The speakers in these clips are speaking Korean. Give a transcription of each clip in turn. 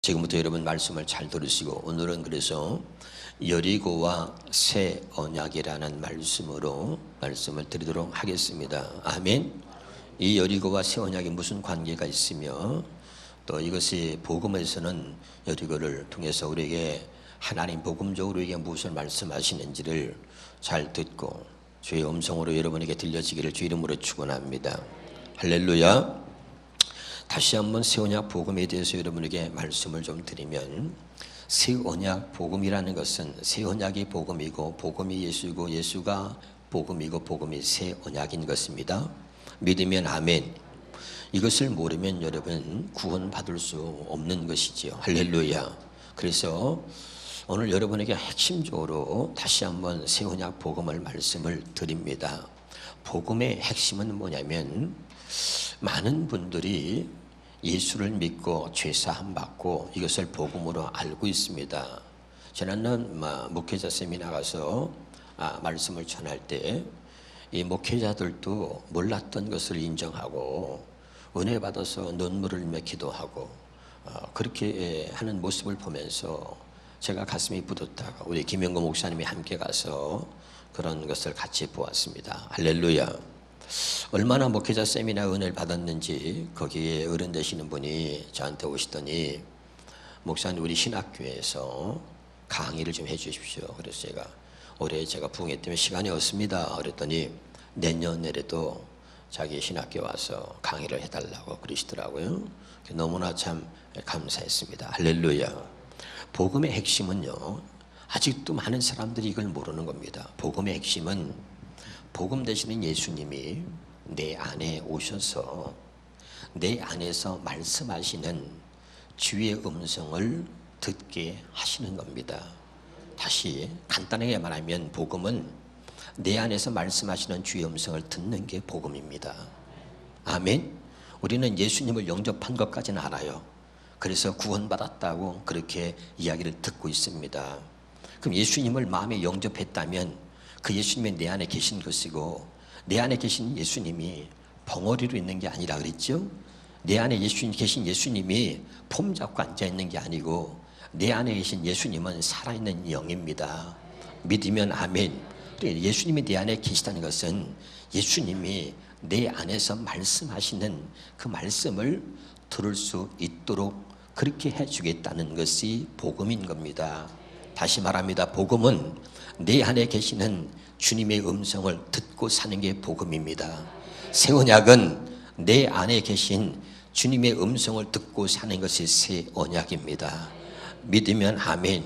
지금부터 여러분 말씀을 잘 들으시고, 오늘은 그래서 여리고와 새 언약이라는 말씀으로 말씀을 드리도록 하겠습니다. 아멘. 이 여리고와 새 언약이 무슨 관계가 있으며, 또 이것이 복음에서는 여리고를 통해서 우리에게 하나님 복음적으로 우리에게 무엇을 말씀하시는지를 잘 듣고 주의 음성으로 여러분에게 들려지기를 주 이름으로 축원합니다. 할렐루야. 다시 한번 새 언약 복음에 대해서 여러분에게 말씀을 좀 드리면, 새 언약 복음이라는 것은 새 언약이 복음이고 복음이 예수이고 예수가 복음이고 복음이 새 언약인 것입니다. 믿으면 아멘. 이것을 모르면 여러분 구원받을 수 없는 것이지요. 할렐루야. 그래서 오늘 여러분에게 핵심적으로 다시 한번 새 언약 복음을 말씀을 드립니다. 복음의 핵심은 뭐냐면, 많은 분들이 예수를 믿고 죄사함 받고 이것을 복음으로 알고 있습니다. 지난번 목회자 세미나 가서 말씀을 전할 때 이 목회자들도 몰랐던 것을 인정하고 은혜 받아서 눈물을 흘리며 기도하고 그렇게 하는 모습을 보면서 제가 가슴이 뿌듯하고 우리 김영거 목사님이 함께 가서 그런 것을 같이 보았습니다. 할렐루야. 얼마나 목회자 세미나 은혜를 받았는지 거기에 어른 되시는 분이 저한테 오시더니, 목사님 우리 신학교에서 강의를 좀 해주십시오. 그래서 올해 제가 부흥회 때문에 시간이 없습니다 그랬더니 내년에라도 자기 신학교에 와서 강의를 해달라고 그러시더라고요. 너무나 참 감사했습니다. 할렐루야. 복음의 핵심은요, 아직도 많은 사람들이 이걸 모르는 겁니다. 복음의 핵심은 복음 되시는 예수님이 내 안에 오셔서 내 안에서 말씀하시는 주의 음성을 듣게 하시는 겁니다. 다시 간단하게 말하면 복음은 내 안에서 말씀하시는 주의 음성을 듣는 게 복음입니다. 아멘. 우리는 예수님을 영접한 것까지는 알아요. 그래서 구원받았다고 그렇게 이야기를 듣고 있습니다. 그럼 예수님을 마음에 영접했다면 그 예수님이 내 안에 계신 것이고, 내 안에 계신 예수님이 벙어리로 있는 게 아니라 그랬죠. 내 안에 계신 예수님이 폼 잡고 앉아 있는 게 아니고 내 안에 계신 예수님은 살아있는 영입니다. 믿으면 아멘. 예수님이 내 안에 계시다는 것은 예수님이 내 안에서 말씀하시는 그 말씀을 들을 수 있도록 그렇게 해주겠다는 것이 복음인 겁니다. 다시 말합니다. 복음은 내 안에 계시는 주님의 음성을 듣고 사는 게 복음입니다. 새 언약은 내 안에 계신 주님의 음성을 듣고 사는 것이 새 언약입니다. 믿으면 아멘.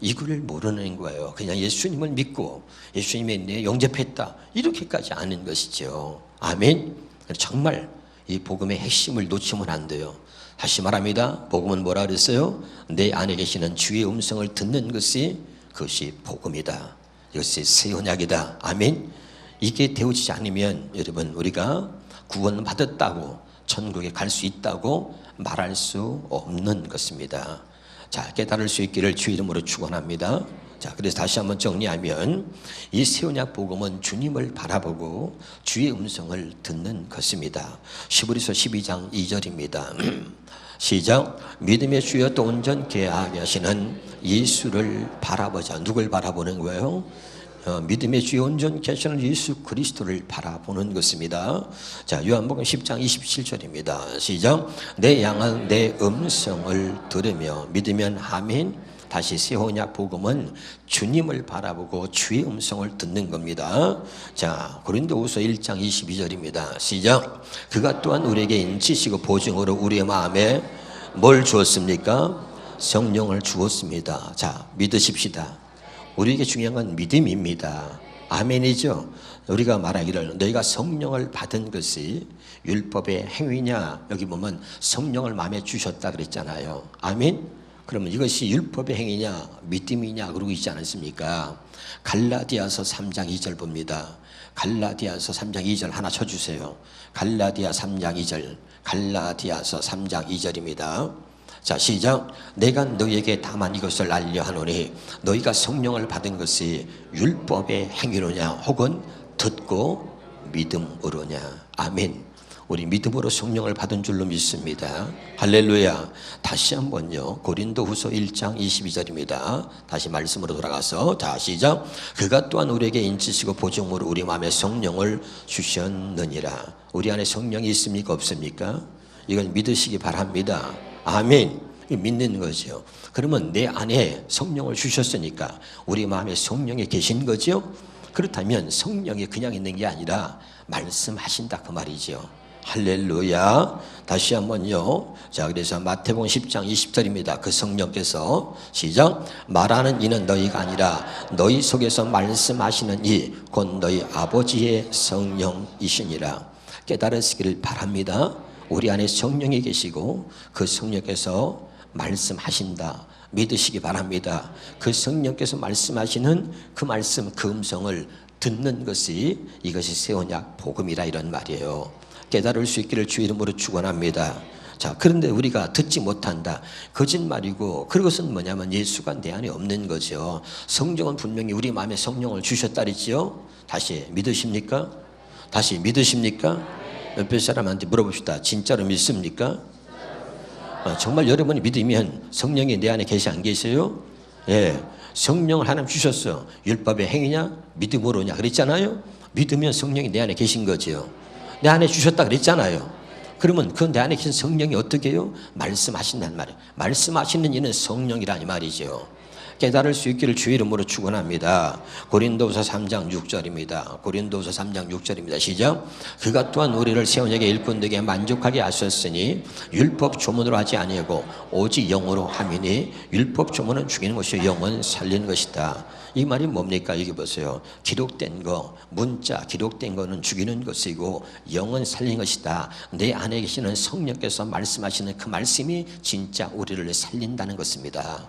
이걸 모르는 거예요. 그냥 예수님을 믿고 예수님의 내 영접했다 이렇게까지 아는 것이죠. 아멘. 정말 이 복음의 핵심을 놓치면 안 돼요. 다시 말합니다. 복음은 뭐라 그랬어요? 내 안에 계시는 주의 음성을 듣는 것이 그것이 복음이다. 이것이 새 언약이다. 아멘. 이게 되어지지 않으면 여러분 우리가 구원받았다고 천국에 갈 수 있다고 말할 수 없는 것입니다. 자, 깨달을 수 있기를 주 이름으로 축원합니다. 자, 그래서 다시 한번 정리하면 이 새 언약 복음은 주님을 바라보고 주의 음성을 듣는 것입니다. 히브리서 12장 2절입니다. 시작. 믿음의 주여 또 온전케 하게 하시는 예수를 바라보자. 누굴 바라보는 거예요? 믿음의 주여 온전케 하시는 예수 그리스도를 바라보는 것입니다. 자, 요한복음 10장 27절입니다. 시작. 내 양은 내 음성을 들으며 믿으면 아멘. 다시 새 언약 복음은 주님을 바라보고 주의 음성을 듣는 겁니다. 자, 고린도후서 1장 22절입니다. 시작. 그가 또한 우리에게 인치시고 보증으로 우리의 마음에 뭘 주었습니까? 성령을 주었습니다. 자, 믿으십시다. 우리에게 중요한 건 믿음입니다. 아멘이죠. 우리가 말하기를 너희가 성령을 받은 것이 율법의 행위냐, 여기 보면 성령을 마음에 주셨다 그랬잖아요. 아멘. 그러면 이것이 율법의 행위냐 믿음이냐 그러고 있지 않습니까? 갈라디아서 3장 2절 봅니다. 갈라디아서 3장 2절 하나 쳐주세요. 갈라디아 3장 2절. 갈라디아서 3장 2절입니다. 자, 시작. 내가 너희에게 다만 이것을 알려 하노니 너희가 성령을 받은 것이 율법의 행위로냐 혹은 듣고 믿음으로냐. 아멘. 우리 믿음으로 성령을 받은 줄로 믿습니다. 할렐루야. 다시 한번요. 고린도후서 1장 22절입니다. 다시 말씀으로 돌아가서 자 시작. 그가 또한 우리에게 인치시고 보증으로 우리 마음에 성령을 주셨느니라. 우리 안에 성령이 있습니까 없습니까? 이건 믿으시기 바랍니다. 아멘. 믿는 거죠. 그러면 내 안에 성령을 주셨으니까 우리 마음에 성령이 계신 거죠. 그렇다면 성령이 그냥 있는 게 아니라 말씀하신다 그 말이죠. 할렐루야. 다시 한번요. 자, 그래서 마태복음 10장 20절입니다. 그 성령께서 시작. 말하는 이는 너희가 아니라 너희 속에서 말씀하시는 이 곧 너희 아버지의 성령이시니라. 깨달으시기를 바랍니다. 우리 안에 성령이 계시고 그 성령께서 말씀하신다. 믿으시기 바랍니다. 그 성령께서 말씀하시는 그 말씀, 그 음성을 듣는 것이 이것이 새 언약 복음이라 이런 말이에요. 깨달을 수 있기를 주 이름으로 축원합니다. 자, 그런데 우리가 듣지 못한다. 거짓말이고 그것은 뭐냐면 예수가 내 안에 없는 거죠. 성령은 분명히 우리 마음에 성령을 주셨다 그랬지요. 다시 믿으십니까? 다시 믿으십니까? 옆에 사람한테 물어봅시다. 진짜로 믿습니까? 정말 여러분이 믿으면 성령이 내 안에 계시 안 계세요? 예, 성령을 하나님 주셨어. 율법의 행위냐? 믿음으로냐? 그랬잖아요. 믿으면 성령이 내 안에 계신 거죠. 내 안에 주셨다 그랬잖아요. 그러면 그 내 안에 계신 성령이 어떻게 해요? 말씀하신단 말이에요. 말씀하시는 이는 성령이라니 말이죠. 깨달을 수 있기를 주 이름으로 축원합니다. 고린도후서 3장 6절입니다. 고린도후서 3장 6절입니다. 시작. 그가 또한 우리를 새 언약의 일꾼들에게 만족하게 하셨으니 율법 조문으로 하지 아니하고 오직 영으로 함이니 율법 조문은 죽이는 것이요 영은 살리는 것이다. 이 말이 뭡니까? 여기 보세요. 기록된 거, 문자 기록된 거는 죽이는 것이고 영은 살리는 것이다. 내 안에 계시는 성령께서 말씀하시는 그 말씀이 진짜 우리를 살린다는 것입니다.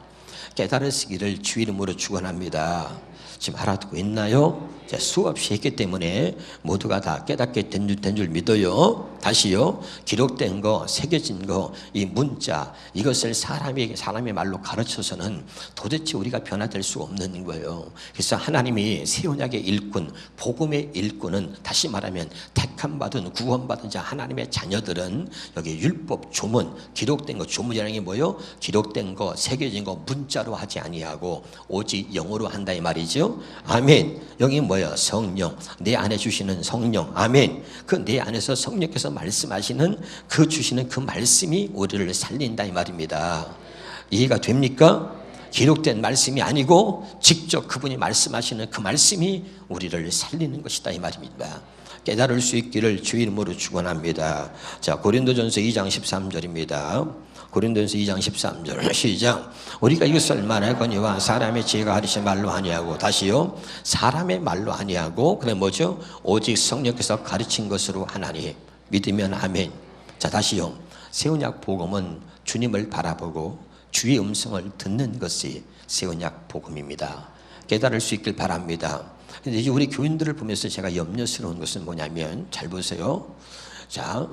깨달으시기를 주 이름으로 축원합니다. 지금 알아듣고 있나요? 수없이 했기 때문에 모두가 다 깨닫게 된 줄 믿어요. 다시요. 기록된 거, 새겨진 거, 이 문자 이것을 사람의 말로 가르쳐서는 도대체 우리가 변화될 수 없는 거예요. 그래서 하나님이 새 언약의 일꾼, 복음의 일꾼은 다시 말하면 택함 받은 구원받은 자 하나님의 자녀들은 여기 율법 조문, 기록된 거 조문이라는 게 뭐예요? 기록된 거, 새겨진 거 문자로 하지 아니하고 오직 영으로 한다 이 말이죠. 아멘. 여기 뭐예요? 성령. 내 안에 주시는 성령. 아멘. 그 내 안에서 성령께서 말씀하시는 그 주시는 그 말씀이 우리를 살린다 이 말입니다. 이해가 됩니까? 기록된 말씀이 아니고 직접 그분이 말씀하시는 그 말씀이 우리를 살리는 것이다 이 말입니다. 깨달을 수 있기를 주 이름으로 축원합니다. 자, 고린도전서 2장 13절입니다. 고린도전서 2장 13절 시작. 우리가 이것을 말하거니와 사람의 지혜가 가르친 말로 아니하고 다시요. 사람의 말로 아니하고 그래 뭐죠? 오직 성령께서 가르친 것으로 하나니 믿으면 아멘. 자, 다시요. 새 언약 복음은 주님을 바라보고 주의 음성을 듣는 것이 새 언약 복음입니다. 깨달을 수 있길 바랍니다. 근데 이제 우리 교인들을 보면서 제가 염려스러운 것은 뭐냐면 잘 보세요. 자,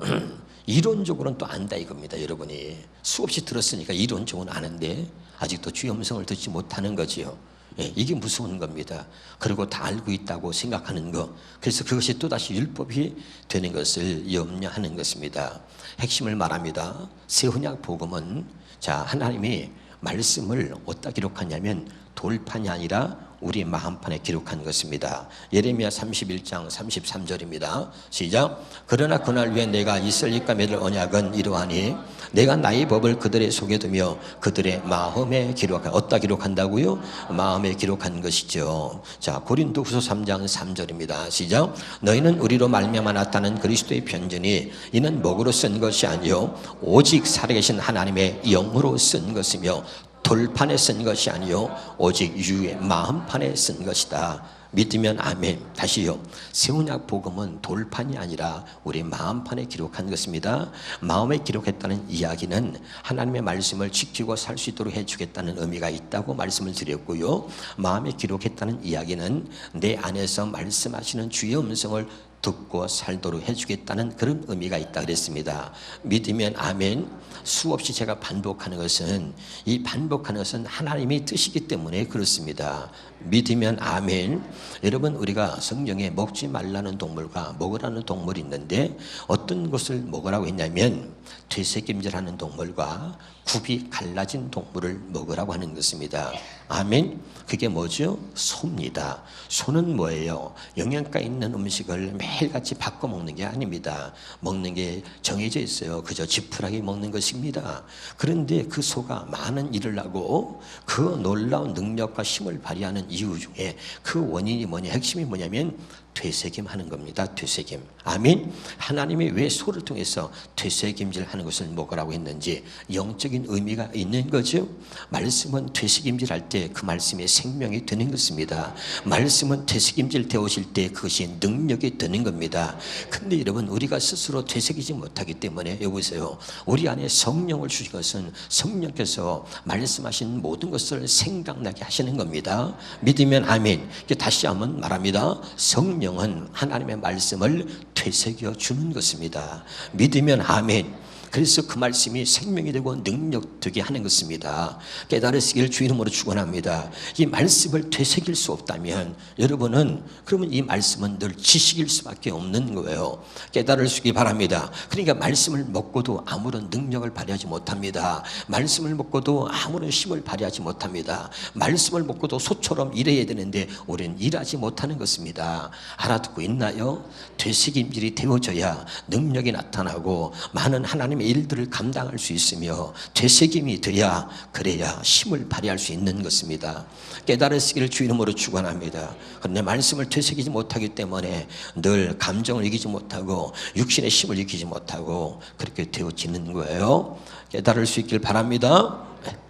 이론적으로는 또 안다 이겁니다. 여러분이 수없이 들었으니까 이론적으로는 아는데 아직도 주의 음성을 듣지 못하는 거지요. 예, 이게 무서운 겁니다. 그리고 다 알고 있다고 생각하는 거. 그래서 그것이 또다시 율법이 되는 것을 염려하는 것입니다. 핵심을 말합니다. 새 언약 복음은 자, 하나님이 말씀을 어디다 기록하냐면 돌판이 아니라 우리 마음판에 기록한 것입니다. 예레미야 31장 33절입니다. 시작. 그러나 그날 위에 내가 이스라엘과 맺을 언약은 이러하니 내가 나의 법을 그들의 속에 두며 그들의 마음에 기록한. 어디다 기록한다고요? 마음에 기록한 것이죠. 자, 고린도후서 3장 3절입니다. 시작. 너희는 우리로 말미암아 나타난 그리스도의 편지니 이는 목으로 쓴 것이 아니요 오직 살아계신 하나님의 영으로 쓴 것이며 돌판에 쓴 것이 아니요 오직 유의 마음판에 쓴 것이다. 믿으면 아멘. 다시요. 새 언약 복음은 돌판이 아니라 우리 마음판에 기록한 것입니다. 마음에 기록했다는 이야기는 하나님의 말씀을 지키고 살 수 있도록 해주겠다는 의미가 있다고 말씀을 드렸고요. 마음에 기록했다는 이야기는 내 안에서 말씀하시는 주의 음성을 듣고 살도록 해주겠다는 그런 의미가 있다 그랬습니다. 믿으면 아멘. 수없이 제가 반복하는 것은, 이 반복하는 것은 하나님의 뜻이기 때문에 그렇습니다. 믿으면 아멘. 여러분, 우리가 성경에 먹지 말라는 동물과 먹으라는 동물이 있는데 어떤 것을 먹으라고 했냐면 되새김질하는 동물과 굽이 갈라진 동물을 먹으라고 하는 것입니다. 아멘. 그게 뭐죠? 소입니다. 소는 뭐예요? 영양가 있는 음식을 매일같이 바꿔 먹는 게 아닙니다. 먹는 게 정해져 있어요. 그저 지푸라기 먹는 것입니다. 그런데 그 소가 많은 일을 하고 그 놀라운 능력과 힘을 발휘하는 이유 중에 그 원인이 뭐냐, 핵심이 뭐냐면 되새김 하는 겁니다. 되새김. 아멘. 하나님이 왜 소를 통해서 되새김질 하는 것을 먹으라고 했는지 영적인 의미가 있는 거죠. 말씀은 되새김질 할 때 그 말씀이 생명이 되는 것입니다. 말씀은 되새김질 되어질 때 그것이 능력이 되는 겁니다. 근데 여러분, 우리가 스스로 되새기지 못하기 때문에 여보세요, 우리 안에 성령을 주신 것은 성령께서 말씀하신 모든 것을 생각나게 하시는 겁니다. 믿으면 아멘. 다시 한번 말합니다. 성령은 하나님의 말씀을 되새겨 주는 것입니다. 믿으면 아멘. 그래서 그 말씀이 생명이 되고 능력되게 하는 것입니다. 깨달으시길 주 이름으로 축원합니다. 이 말씀을 되새길 수 없다면 여러분은, 그러면 이 말씀은 늘 지식일 수밖에 없는 거예요. 깨달으시기 바랍니다. 그러니까 말씀을 먹고도 아무런 능력을 발휘하지 못합니다. 말씀을 먹고도 아무런 힘을 발휘하지 못합니다. 말씀을 먹고도 소처럼 일해야 되는데 우리는 일하지 못하는 것입니다. 알아듣고 있나요? 되새김질이 되어져야 능력이 나타나고 많은 하나님의 일들을 감당할 수 있으며 되새김이 돼야, 그래야 힘을 발휘할 수 있는 것입니다. 깨달으시기를 주 이름으로 축원합니다. 그런데 말씀을 되새기지 못하기 때문에 늘 감정을 이기지 못하고 육신의 힘을 이기지 못하고 그렇게 되어지는 거예요. 깨달을 수 있길 바랍니다.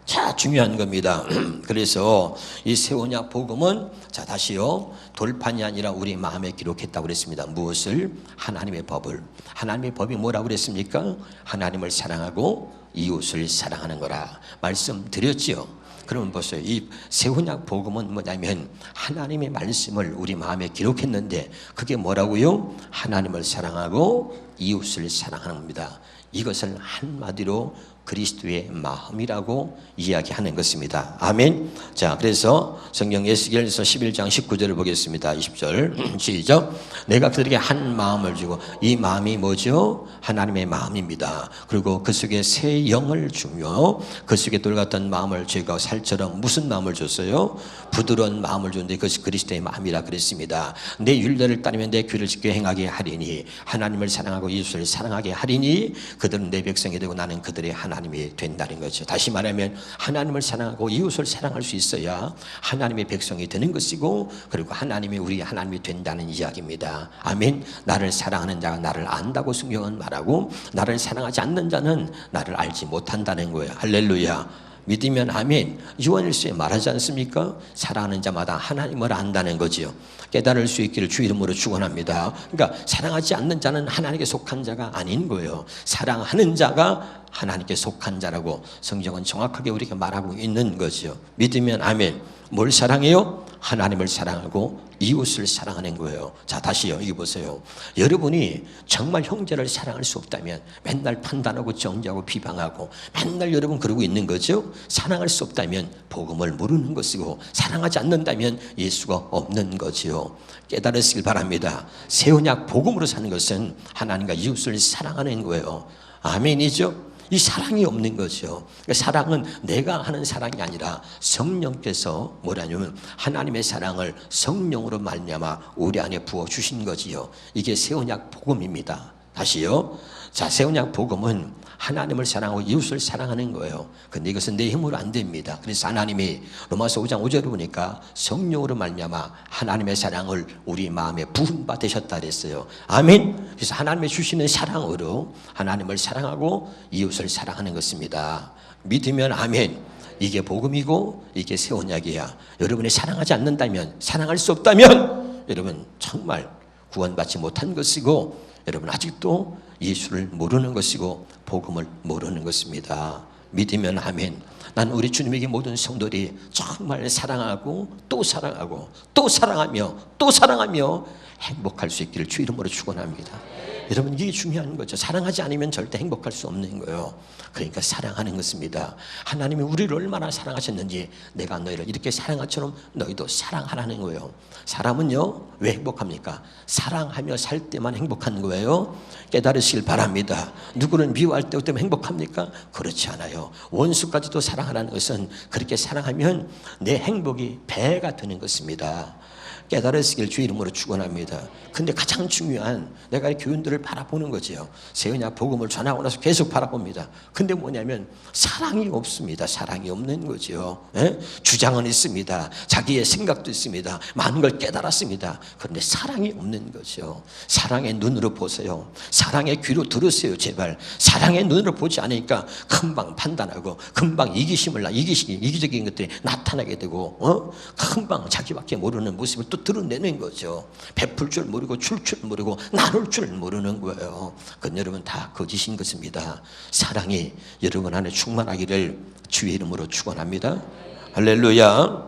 자, 중요한 겁니다. 그래서 이 새 언약 복음은, 자, 다시요, 돌판이 아니라 우리 마음에 기록했다고 그랬습니다. 무엇을? 하나님의 법을. 하나님의 법이 뭐라고 그랬습니까? 하나님을 사랑하고 이웃을 사랑하는 거라 말씀드렸지요. 그러면 보세요. 이 새 언약 복음은 뭐냐면 하나님의 말씀을 우리 마음에 기록했는데 그게 뭐라고요? 하나님을 사랑하고 이웃을 사랑하는 겁니다. 이것을 한마디로 그리스도의 마음이라고 이야기하는 것입니다. 아멘. 자, 그래서 성경 에스겔서 11장 19절을 보겠습니다. 20절 시작. 내가 그들에게 한 마음을 주고, 이 마음이 뭐죠? 하나님의 마음입니다. 그리고 그 속에 새 영을 주며 그 속에 돌 같은 마음을 제가 살처럼 무슨 마음을 줬어요? 부드러운 마음을 줬는데 그것이 그리스도의 마음이라 그랬습니다. 내 율례를 따르면 내 규를 지켜 행하게 하리니, 하나님을 사랑하고 이웃을 사랑하게 하리니 그들은 내 백성이 되고 나는 그들의 하나님이 된다는 거죠. 다시 말하면 하나님을 사랑하고 이웃을 사랑할 수 있어야 하나님의 백성이 되는 것이고, 그리고 하나님이 우리 하나님이 된다는 이야기입니다. 아멘. 나를 사랑하는 자가 나를 안다고 성경은 말하고, 나를 사랑하지 않는 자는 나를 알지 못한다는 거예요. 할렐루야. 믿으면 아멘. 요한일서에 말하지 않습니까? 사랑하는 자마다 하나님을 안다는 거지요. 깨달을 수 있기를 주 이름으로 축원합니다. 그러니까 사랑하지 않는 자는 하나님께 속한 자가 아닌 거예요. 사랑하는 자가 하나님께 속한 자라고 성경은 정확하게 우리가 말하고 있는 거죠. 믿으면 아멘. 뭘 사랑해요? 하나님을 사랑하고 이웃을 사랑하는 거예요. 자, 다시요, 여기 보세요. 여러분이 정말 형제를 사랑할 수 없다면 맨날 판단하고 정죄하고 비방하고 맨날 여러분 그러고 있는 거죠. 사랑할 수 없다면 복음을 모르는 것이고, 사랑하지 않는다면 예수가 없는 거지요. 깨달으시길 바랍니다. 새 언약 복음으로 사는 것은 하나님과 이웃을 사랑하는 거예요. 아멘이죠. 이 사랑이 없는 거죠. 그러니까 사랑은 내가 하는 사랑이 아니라 성령께서 뭐라냐면 하나님의 사랑을 성령으로 말미암아 우리 안에 부어주신 거지요. 이게 새 언약 복음입니다. 다시요. 자, 새 언약 복음은 하나님을 사랑하고 이웃을 사랑하는 거예요. 근데 이것은 내 힘으로 안 됩니다. 그래서 하나님이 로마서 5장 5절을 보니까 성령으로 말미암아 하나님의 사랑을 우리 마음에 부은 바 되셨다 그랬어요. 아멘. 그래서 하나님의 주시는 사랑으로 하나님을 사랑하고 이웃을 사랑하는 것입니다. 믿으면 아멘. 이게 복음이고 이게 새 언약이야. 여러분이 사랑하지 않는다면, 사랑할 수 없다면 여러분 정말 구원받지 못한 것이고, 여러분 아직도 예수를 모르는 것이고 복음을 모르는 것입니다. 믿으면 아멘. 난 우리 주님에게 모든 성도들이 정말 사랑하고 또 사랑하고 또 사랑하며 또 사랑하며 행복할 수 있기를 주 이름으로 축원합니다. 여러분, 이게 중요한 거죠. 사랑하지 않으면 절대 행복할 수 없는 거예요. 그러니까 사랑하는 것입니다. 하나님이 우리를 얼마나 사랑하셨는지 내가 너희를 이렇게 사랑한처럼 너희도 사랑하라는 거예요. 사람은요, 왜 행복합니까? 사랑하며 살 때만 행복한 거예요. 깨달으시길 바랍니다. 누구를 미워할 때 때문에 행복합니까? 그렇지 않아요. 원수까지도 사랑하라는 것은 그렇게 사랑하면 내 행복이 배가 되는 것입니다. 깨달으시길 주 이름으로 축원합니다. 근데 가장 중요한, 내가 이 교인들을 바라보는 거지요. 세은야 복음을 전하고 나서 계속 바라봅니다. 근데 뭐냐면 사랑이 없습니다. 사랑이 없는 거지요. 예? 주장은 있습니다. 자기의 생각도 있습니다. 많은 걸 깨달았습니다. 그런데 사랑이 없는 거죠. 사랑의 눈으로 보세요. 사랑의 귀로 들으세요. 제발. 사랑의 눈으로 보지 않으니까 금방 판단하고 금방 이기적인 것들이 나타나게 되고 금방 자기밖에 모르는 모습을 또 드러내는 거죠. 베풀 줄 모르고 줄 줄 모르고 나눌 줄 모르는 거예요. 그건 여러분 다 거짓인 것입니다. 사랑이 여러분 안에 충만하기를 주의 이름으로 축원합니다. 할렐루야.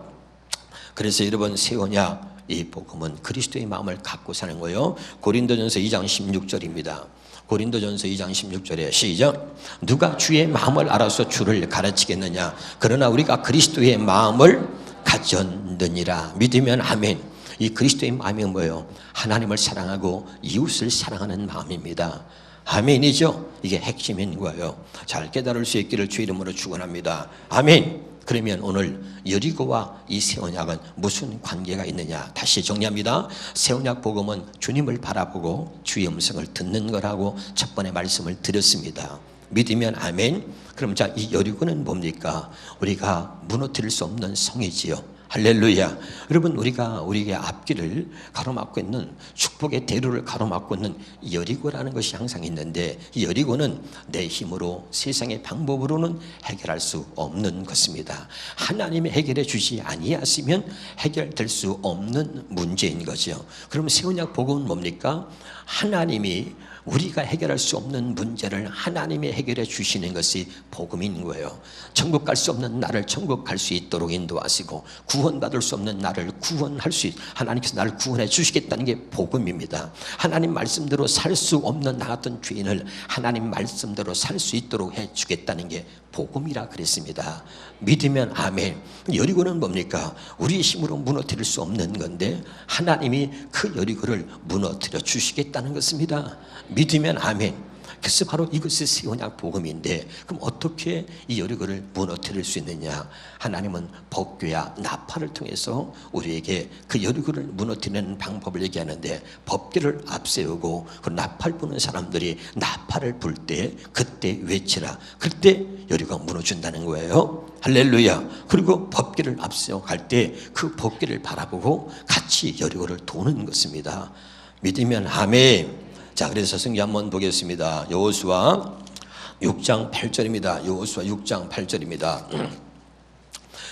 그래서 여러분, 새 언약 이 복음은 그리스도의 마음을 갖고 사는 거예요. 고린도전서 2장 16절입니다. 고린도전서 2장 16절에 시작. 누가 주의 마음을 알아서 주를 가르치겠느냐. 그러나 우리가 그리스도의 마음을 가졌느니라. 믿으면 아멘. 이 그리스도의 마음이 뭐예요? 하나님을 사랑하고 이웃을 사랑하는 마음입니다. 아멘이죠? 이게 핵심인 거예요. 잘 깨달을 수 있기를 주 이름으로 축원합니다. 아멘. 그러면 오늘 여리고와 이 새 언약은 무슨 관계가 있느냐? 다시 정리합니다. 새 언약 복음은 주님을 바라보고 주의 음성을 듣는 거라고 첫 번째 말씀을 드렸습니다. 믿으면 아멘. 그럼 자, 이 여리고는 뭡니까? 우리가 무너뜨릴 수 없는 성이지요. 할렐루야. 여러분, 우리가 우리의 앞길을 가로막고 있는, 축복의 대로를 가로막고 있는 여리고라는 것이 항상 있는데, 이 여리고는 내 힘으로 세상의 방법으로는 해결할 수 없는 것입니다. 하나님이 해결해 주지 아니하시면 해결될 수 없는 문제인 거죠. 그럼 새 언약 복음은 뭡니까? 하나님이 우리가 해결할 수 없는 문제를 하나님이 해결해 주시는 것이 복음인 거예요. 천국 갈 수 없는 나를 천국 갈 수 있도록 인도하시고, 구원받을 수 없는 나를 구원할 수 하나님께서 나를 구원해 주시겠다는 게 복음입니다. 하나님 말씀대로 살 수 없는 나 같은 죄인을 하나님 말씀대로 살 수 있도록 해 주겠다는 게 복음이라 그랬습니다. 믿으면 아멘. 여리고는 뭡니까? 우리의 힘으로 무너뜨릴 수 없는 건데 하나님이 그 여리고를 무너뜨려 주시겠다는 것입니다. 믿으면 아멘. 그래서 바로 이것이 새 언약 복음인데, 그럼 어떻게 이 여리고를 무너뜨릴 수 있느냐? 하나님은 법궤와 나팔을 통해서 우리에게 그 여리고를 무너뜨리는 방법을 얘기하는데, 법궤를 앞세우고 그 나팔 부는 사람들이 나팔을 불 때 그때 외치라. 그때 여리고가 무너진다는 거예요. 할렐루야. 그리고 법궤를 앞세워 갈 때 그 법궤를 바라보고 같이 여리고를 도는 것입니다. 믿으면 아멘. 자, 그래서 성경 한번 보겠습니다. 여호수아 6장 8절입니다. 여호수아 6장 8절입니다.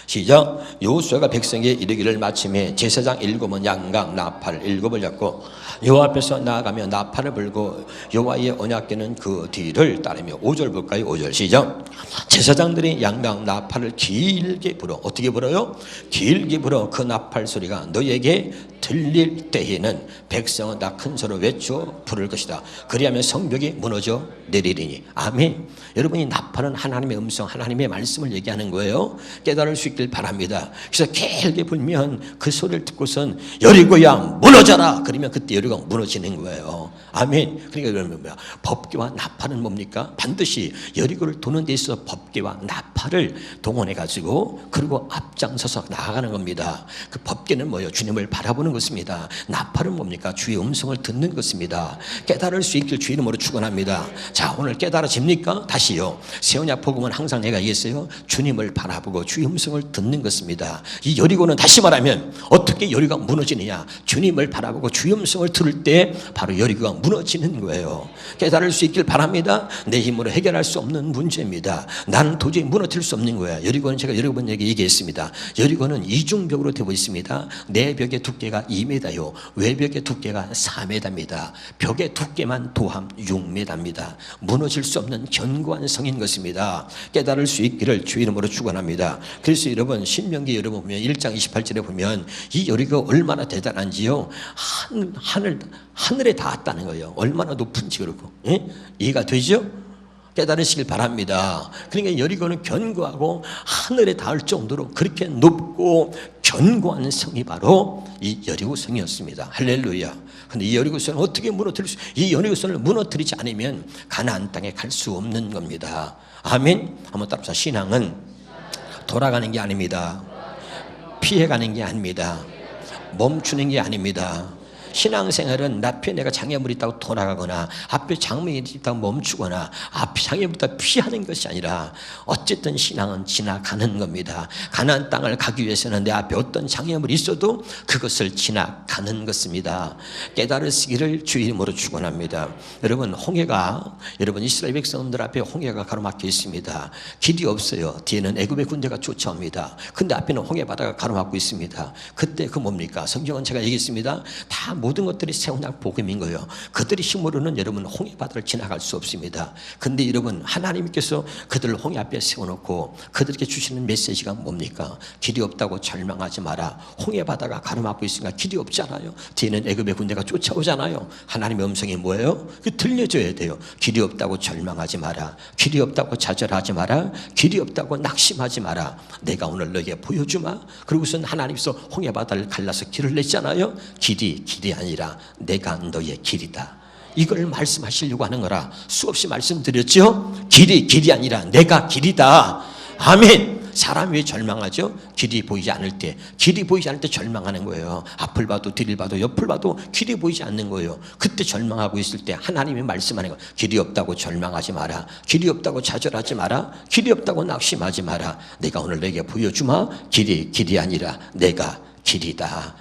시작. 여호수아가 백성에게 이르기를 마침에 제사장 7은 양각 나팔 7을 잡고 여호와 앞에서 나아가며 나팔을 불고 여호와의 언약궤는 그 뒤를 따르며. 5절 볼까요? 5절 시작. 제사장들이 양각 나팔을 길게 불어. 어떻게 불어요? 길게 불어 그 나팔 소리가 너희에게 들릴 때에는 백성은 다 큰 소리로 외쳐 부를 것이다. 그리하면 성벽이 무너져 내리리니. 아멘. 여러분이 나팔은 하나님의 음성, 하나님의 말씀을 얘기하는 거예요. 깨달을 수 있길 바랍니다. 그래서 길게 불면 그 소리를 듣고선 여리고야 무너져라. 그러면 그때 여리고가 무너지는 거예요. 아멘. 그러니까 그러면 뭐야? 법궤와 나팔은 뭡니까? 반드시 여리고를 도는 데 있어서 법궤와 나팔을 동원해 가지고 그리고 앞장서서 나아가는 겁니다. 그 법궤는 뭐예요? 주님을 바라보는 것입니다. 나팔은 뭡니까? 주의 음성을 듣는 것입니다. 깨달을 수 있길 주 이름으로 축원합니다. 자, 오늘 깨달아집니까? 다시요. 새 언약 복음은 항상 내가 얘기했어요. 주님을 바라보고 주의 음성을 듣는 것입니다. 이 여리고는 다시 말하면 어떻게 여리고가 무너지느냐, 주님을 바라보고 주의 음성을 들을 때 바로 여리고가 무너지는 거예요. 깨달을 수 있길 바랍니다. 내 힘으로 해결할 수 없는 문제입니다. 나는 도저히 무너뜨릴 수 없는 거야. 여리고는 제가 여러 번 얘기했습니다. 여리고는 이중벽으로 되어 있습니다. 내 벽의 두께가 2m요, 외벽의 두께가 4m입니다. 벽의 두께만 도함 6m입니다. 무너질 수 없는 견고한 성인 것입니다. 깨달을 수 있기를 주 이름으로 축원합니다. 그래서 여러분, 신명기 여러분 보면 1장 28절에 보면 이 여리고가 얼마나 대단한지요, 하늘에 닿았다는 거예요. 얼마나 높은지. 그렇고, 예? 이해가 되죠? 깨달으시길 바랍니다. 그러니까 여리고는 견고하고 하늘에 닿을 정도로 그렇게 높고 견고한 성이 바로 이 여리고 성이었습니다. 할렐루야. 근데 이 여리고 성을 어떻게 이 여리고 성을 무너뜨리지 않으면 가나안 땅에 갈 수 없는 겁니다. 아멘. 한번 따라서, 신앙은 돌아가는 게 아닙니다. 피해가는 게 아닙니다. 멈추는 게 아닙니다. 신앙생활은 앞에 내가 장애물이 있다고 돌아가거나 앞에 장애물이 있다고 멈추거나 앞에 장애물이 있다고 피하는 것이 아니라 어쨌든 신앙은 지나가는 겁니다. 가나안 땅을 가기 위해서는 내 앞에 어떤 장애물이 있어도 그것을 지나가는 것입니다. 깨달으시기를 주 이름으로 축원합니다. 여러분, 여러분 이스라엘 백성들 앞에 홍해가 가로막혀 있습니다. 길이 없어요. 뒤에는 애굽의 군대가 쫓아옵니다. 근데 앞에는 홍해 바다가 가로막고 있습니다. 그때 그 뭡니까? 성경은 제가 얘기했습니다. 다 모든 것들이 새 언약 복음인 거예요. 그들의 힘으로는 여러분 홍해 바다를 지나갈 수 없습니다. 근데 여러분, 하나님께서 그들을 홍해 앞에 세워놓고 그들에게 주시는 메시지가 뭡니까? 길이 없다고 절망하지 마라. 홍해 바다가 가로막고 있으니까 길이 없잖아요. 뒤에는 애굽의 군대가 쫓아오잖아요. 하나님의 음성이 뭐예요? 그 들려줘야 돼요. 길이 없다고 절망하지 마라. 길이 없다고 좌절하지 마라. 길이 없다고 낙심하지 마라. 내가 오늘 너에게 보여주마. 그리고선 하나님께서 홍해 바다를 갈라서 길을 냈잖아요. 길이 아니라 내가 너의 길이다. 이걸 말씀하시려고 하는 거라 수없이 말씀드렸죠. 길이 아니라 내가 길이다. 아멘. 사람이 왜 절망하죠? 길이 보이지 않을 때 절망하는 거예요. 앞을 봐도 뒤를 봐도 옆을 봐도 길이 보이지 않는 거예요. 그때 절망하고 있을 때 하나님이 말씀하는 거예요. 길이 없다고 절망하지 마라. 길이 없다고 좌절하지 마라. 길이 없다고 낙심하지 마라. 내가 오늘 내게 보여주마. 길이 아니라 내가 길이다.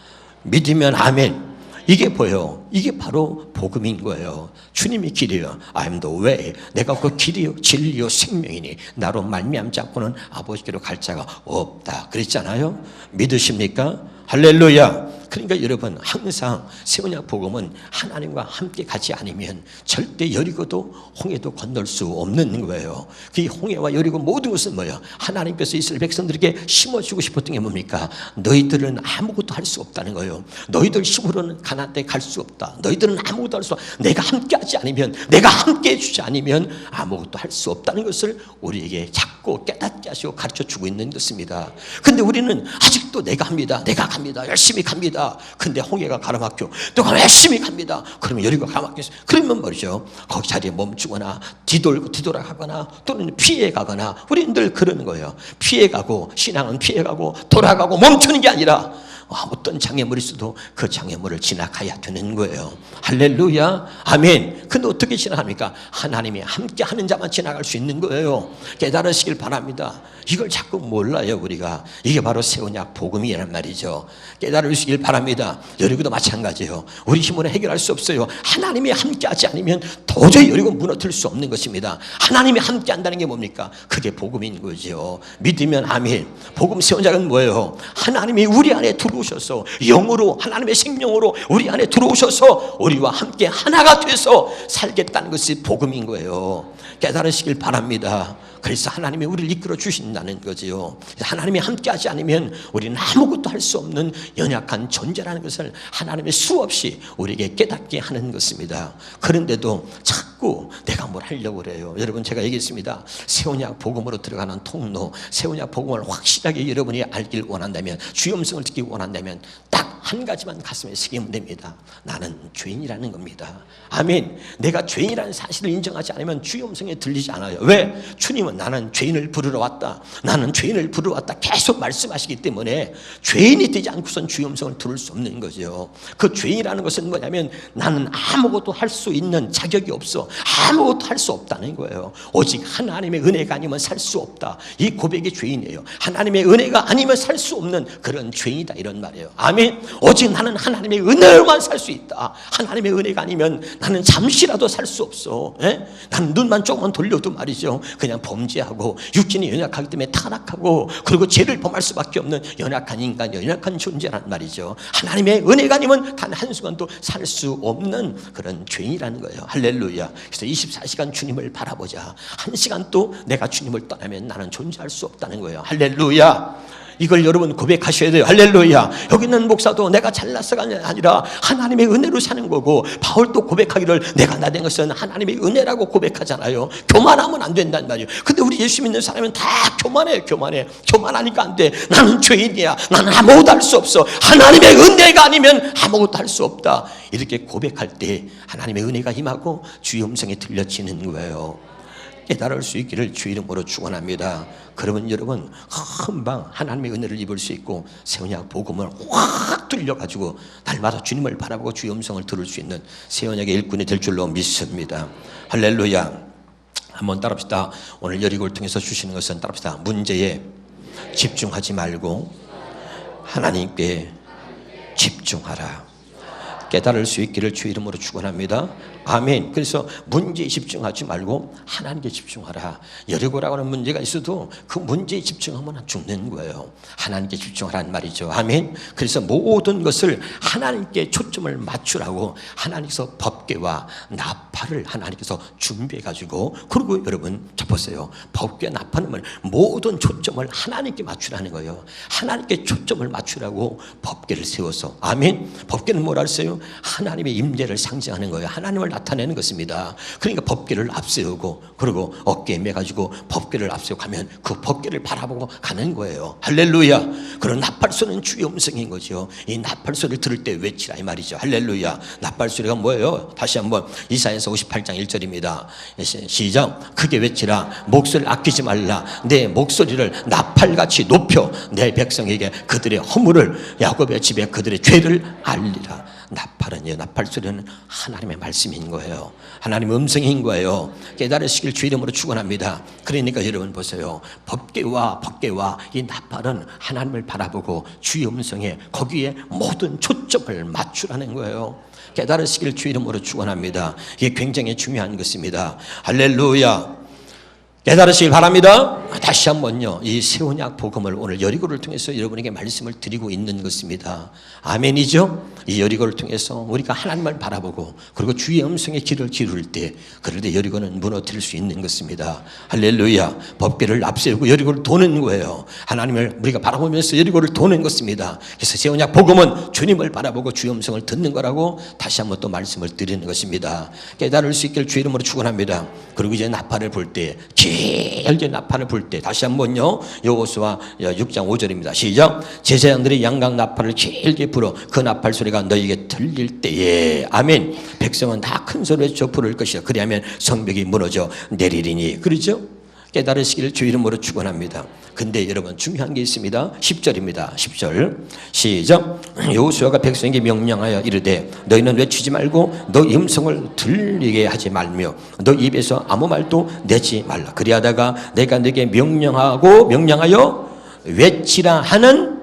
믿으면 아멘. 이게 뭐예요? 이게 바로 복음인 거예요. 주님이 길이요. I am the way. 내가 그 길이요 진리요 생명이니 나로 말미암지 않고는 아버지께로 갈 자가 없다. 그랬잖아요. 믿으십니까? 할렐루야. 그러니까 여러분, 항상 새 언약 복음은 하나님과 함께 가지 않으면 절대 여리고도 홍해도 건널 수 없는 거예요. 그 홍해와 여리고 모든 것은 뭐예요? 하나님께서 이스라엘 백성들에게 심어주고 싶었던 게 뭡니까? 너희들은 아무것도 할 수 없다는 거예요. 너희들 힘으로는 가나안 땅에 갈 수 없다. 너희들은 아무것도 할 수 없다. 내가 함께 하지 않으면, 내가 함께 해주지 않으면 아무것도 할 수 없다는 것을 우리에게 자꾸 깨닫게 하시고 가르쳐주고 있는 것입니다. 근데 우리는 아직도 내가 갑니다. 열심히 갑니다. 근데 홍해가 가로막혀. 또 열심히 갑니다. 그러면 여리고가 가로막혀서, 그러면 말이죠, 거기 자리에 멈추거나 뒤돌아가거나 또는 피해가거나, 우리는 늘 그러는 거예요. 피해가고, 신앙은 피해가고 돌아가고 멈추는 게 아니라 어떤 장애물이 있어도 그 장애물을 지나가야 되는 거예요. 할렐루야. 아멘. 근데 어떻게 지나갑니까? 하나님이 함께 하는 자만 지나갈 수 있는 거예요. 깨달으시길 바랍니다. 이걸 자꾸 몰라요, 우리가. 이게 바로 새 언약 복음이란 말이죠. 깨달으시길 바랍니다. 여리고도 마찬가지예요. 우리 힘으로 해결할 수 없어요. 하나님이 함께 하지 않으면 도저히 여리고 무너뜨릴 수 없는 것입니다. 하나님이 함께 한다는 게 뭡니까? 그게 복음인 거죠. 믿으면 아멘. 복음 새 언약은 뭐예요? 하나님이 우리 안에 들어오셔서 영으로, 하나님의 생명으로 우리 안에 들어오셔서 우리와 함께 하나가 돼서 살겠다는 것이 복음인 거예요. 깨달으시길 바랍니다. 그래서 하나님이 우리를 이끌어 주신다는 거지요. 하나님이 함께 하지 않으면 우리는 아무것도 할 수 없는 연약한 존재라는 것을 하나님이 수없이 우리에게 깨닫게 하는 것입니다. 그런데도 자꾸 내가 뭘 하려고 그래요. 여러분, 제가 얘기했습니다. 새 언약 복음으로 들어가는 통로, 새 언약 복음을 확실하게 여러분이 알길 원한다면, 주의 음성을 듣기 원한다면 딱 한 가지만 가슴에 새기면 됩니다. 나는 죄인이라는 겁니다. 아멘. 내가 죄인이라는 사실을 인정하지 않으면 주의 음성에 들리지 않아요. 왜? 주님은 나는 죄인을 부르러 왔다, 나는 죄인을 부르러 왔다 계속 말씀하시기 때문에 죄인이 되지 않고선 주의 음성을 들을 수 없는 거죠. 그 죄인이라는 것은 뭐냐면 나는 아무것도 할 수 있는 자격이 없어, 아무것도 할 수 없다는 거예요. 오직 하나님의 은혜가 아니면 살 수 없다. 이 고백이 죄인이에요. 하나님의 은혜가 아니면 살 수 없는 그런 죄인이다, 이런 말이에요. 아멘. 오직 나는 하나님의 은혜로만 살 수 있다. 하나님의 은혜가 아니면 나는 잠시라도 살 수 없어. 나는 눈만 조금만 돌려도 말이죠, 그냥 범죄하고 육신이 연약하기 때문에 타락하고 그리고 죄를 범할 수밖에 없는 연약한 인간, 연약한 존재란 말이죠. 하나님의 은혜가 아니면 단 한순간도 살 수 없는 그런 죄인이라는 거예요. 할렐루야. 그래서 24시간 주님을 바라보자. 한 시간도 내가 주님을 떠나면 나는 존재할 수 없다는 거예요. 할렐루야. 이걸 여러분 고백하셔야 돼요. 할렐루야. 여기 있는 목사도 내가 잘나서가 아니라 하나님의 은혜로 사는 거고, 바울도 고백하기를 내가 나 된 것은 하나님의 은혜라고 고백하잖아요. 교만하면 안 된단 말이에요. 근데 우리 예수 믿는 사람은 다 교만해. 교만하니까 안 돼. 나는 죄인이야, 나는 아무것도 할 수 없어, 하나님의 은혜가 아니면 아무것도 할 수 없다. 이렇게 고백할 때 하나님의 은혜가 임하고 주의 음성이 들려지는 거예요. 깨달을 수 있기를 주 이름으로 축원합니다. 그러면 여러분 금방 하나님의 은혜를 입을 수 있고 새 언약 복음을 확 들려가지고 날마다 주님을 바라보고 주의 음성을 들을 수 있는 새 언약의 일꾼이 될 줄로 믿습니다. 할렐루야. 한번 따라합시다. 오늘 여리고를 통해서 주시는 것은, 따라합시다, 문제에 집중하지 말고 하나님께 집중하라. 깨달을 수 있기를 주 이름으로 축원합니다. 아멘. 그래서 문제에 집중하지 말고 하나님께 집중하라. 여리고라고 하는 문제가 있어도 그 문제에 집중하면 죽는 거예요. 하나님께 집중하라는 말이죠. 아멘. 그래서 모든 것을 하나님께 초점을 맞추라고 하나님께서 법궤와 나팔을 하나님께서 준비해 가지고, 그리고 여러분 자 보세요. 법궤 나팔은 모든 초점을 하나님께 맞추라는 거예요. 하나님께 초점을 맞추라고 법궤를 세워서, 아멘. 법궤는 뭐라 했어요? 하나님의 임재를 상징하는 거예요. 하나님을 나타내는 것입니다. 그러니까 법궤를 앞세우고, 그리고 어깨에 매가지고 법궤를 앞세우고 가면 그 법궤를 바라보고 가는 거예요. 할렐루야. 그런 나팔소리는 주의 음성인 거죠. 이 나팔소리를 들을 때 외치라 이 말이죠. 할렐루야. 나팔소리가 뭐예요? 다시 한번 이사야서 58장 1절입니다. 시작. 크게 외치라. 목소리를 아끼지 말라. 내 목소리를 나팔같이 높여 내 백성에게 그들의 허물을, 야곱의 집에 그들의 죄를 알리라. 나팔은요, 나팔소리는 하나님의 말씀인 거예요. 하나님의 음성인 거예요. 깨달으시길 주 이름으로 축원합니다. 그러니까 여러분 보세요. 법궤와 이 나팔은 하나님을 바라보고 주의 음성에, 거기에 모든 초점을 맞추라는 거예요. 깨달으시길 주 이름으로 축원합니다. 이게 굉장히 중요한 것입니다. 할렐루야. 깨달으시길 바랍니다. 다시 한번요, 이 새 언약 복음을 오늘 여리고를 통해서 여러분에게 말씀을 드리고 있는 것입니다. 아멘이죠? 이 여리고를 통해서 우리가 하나님을 바라보고 그리고 주의 음성에 귀를 기울일 때, 그럴 때 여리고는 무너뜨릴 수 있는 것입니다. 할렐루야. 법궤를 앞세우고 여리고를 도는 거예요. 하나님을 우리가 바라보면서 여리고를 도는 것입니다. 그래서 새 언약 복음은 주님을 바라보고 주의 음성을 듣는 거라고 다시 한번 또 말씀을 드리는 것입니다. 깨달을 수 있기를 주 이름으로 축원합니다. 그리고 이제 나팔을 불 때, 길게 나팔을 불 때, 다시 한번요, 여호수아 6장 5절입니다. 시작. 제사장들이 양각 나팔을 길게 불어 그 나팔 소리가 너희에게 들릴 때에, 아멘, 백성은 다 큰 소리로 외쳐 부를 것이다. 그리하면 성벽이 무너져 내리리니. 그렇죠? 깨달으시기를 주 이름으로 축원합니다. 근데 여러분 중요한 게 있습니다. 10절입니다. 10절 시작. 여호수아가 백성에게 명령하여 이르되 너희는 외치지 말고 너희 음성을 들리게 하지 말며 너 입에서 아무 말도 내지 말라. 그리하다가 내가 네게 명령하여 외치라 하는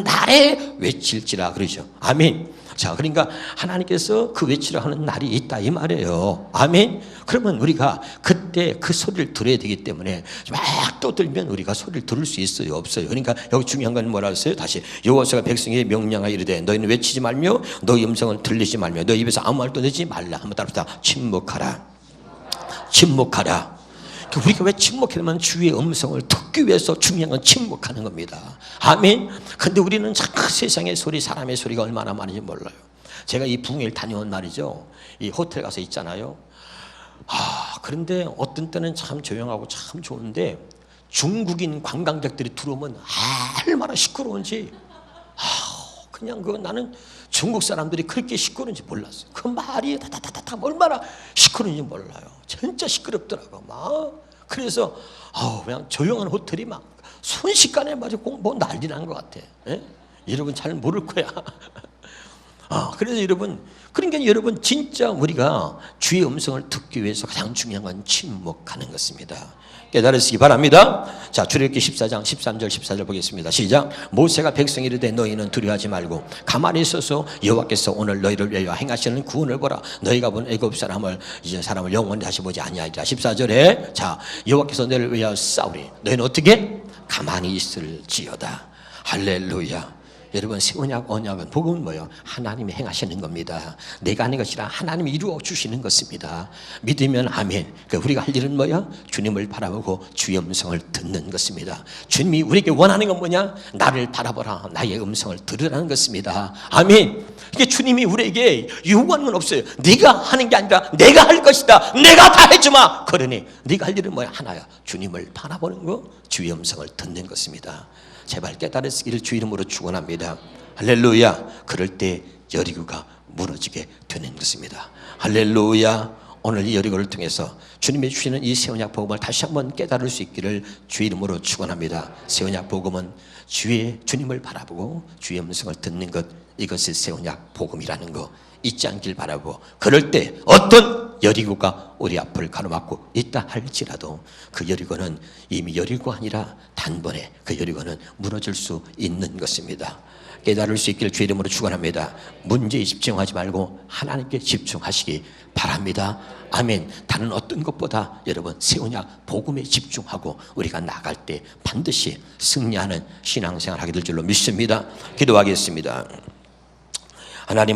날에 외칠지라. 그러죠. 아멘. 자, 그러니까 하나님께서 그 외치라 하는 날이 있다 이 말이에요. 아멘. 그러면 우리가 그때 그 소리를 들어야 되기 때문에 막 떠들면 우리가 소리를 들을 수 있어요, 없어요? 그러니까 여기 중요한 건 뭐라 했어요? 다시 여호수아가 백성에게 명령하여 이르되 너희는 외치지 말며 너희 음성을 들리지 말며 너희 입에서 아무 말도 내지 말라. 한번 따라합시다. 침묵하라. 우리가 왜 침묵하냐면 주의 음성을 듣기 위해서 중요한 건 침묵하는 겁니다. 아멘. 근데 우리는 참 세상의 소리, 사람의 소리가 얼마나 많은지 몰라요. 제가 이 북일 다녀온 날이죠. 이 호텔 가서 있잖아요. 그런데 어떤 때는 참 조용하고 참 좋은데 중국인 관광객들이 들어오면 얼마나 시끄러운지. 그냥 나는 중국 사람들이 그렇게 시끄러운지 몰랐어요. 그 말이 다다다다 얼마나 시끄러운지 몰라요. 진짜 시끄럽더라고 막. 그래서 그냥 조용한 호텔이 막 순식간에 뭐 난리 난 것 같아. 예? 여러분 잘 모를 거야. 그래서 그러니까 여러분 진짜 우리가 주의 음성을 듣기 위해서 가장 중요한 건 침묵하는 것입니다. 깨달으시기 바랍니다. 자, 출애굽기 14장 13절 14절 보겠습니다. 시작. 모세가 백성이 이르되 너희는 두려워하지 말고 가만히 있어서 여호와께서 오늘 너희를 위하여 행하시는 구원을 보라. 너희가 본 애굽 사람을 영원히 다시 보지 아니하리라. 14절에 자, 여호와께서 너희를 위하여 싸우리. 너희는 어떻게? 가만히 있을지어다. 할렐루야. 여러분 새 언약은 복음은 뭐예요? 하나님이 행하시는 겁니다. 내가 하는 것이라 하나님이 이루어 주시는 것입니다. 믿으면 아멘. 우리가 할 일은 뭐야? 주님을 바라보고 주의 음성을 듣는 것입니다. 주님이 우리에게 원하는 건 뭐냐? 나를 바라보라. 나의 음성을 들으라는 것입니다. 아멘. 이게 주님이 우리에게 요구하는 건 없어요. 네가 하는 게 아니라 내가 할 것이다. 내가 다 해주마. 그러니 네가 할 일은 뭐야? 하나야. 주님을 바라보는 거, 주의 음성을 듣는 것입니다. 제발 깨달으시기를 주 이름으로 축원합니다. 할렐루야. 그럴 때 여리고가 무너지게 되는 것입니다. 할렐루야. 오늘 이 여리고를 통해서 주님이 주시는 이 새 언약 복음을 다시 한번 깨달을 수 있기를 주 이름으로 축원합니다. 새 언약 복음은 주님을 바라보고 주의 음성을 듣는 것, 이것이 새 언약 복음이라는 거 잊지 않길 바라고, 그럴 때 어떤 여리고가 우리 앞을 가로막고 있다 할지라도 그 여리고는 이미 여리고가 아니라 단번에 그 여리고는 무너질 수 있는 것입니다. 깨달을 수 있기를 주 이름으로 축원합니다. 문제에 집중하지 말고 하나님께 집중하시기 바랍니다. 아멘. 다른 어떤 것보다 여러분 새 언약 복음에 집중하고 우리가 나갈 때 반드시 승리하는 신앙생활 하게 될 줄로 믿습니다. 기도하겠습니다. 하나님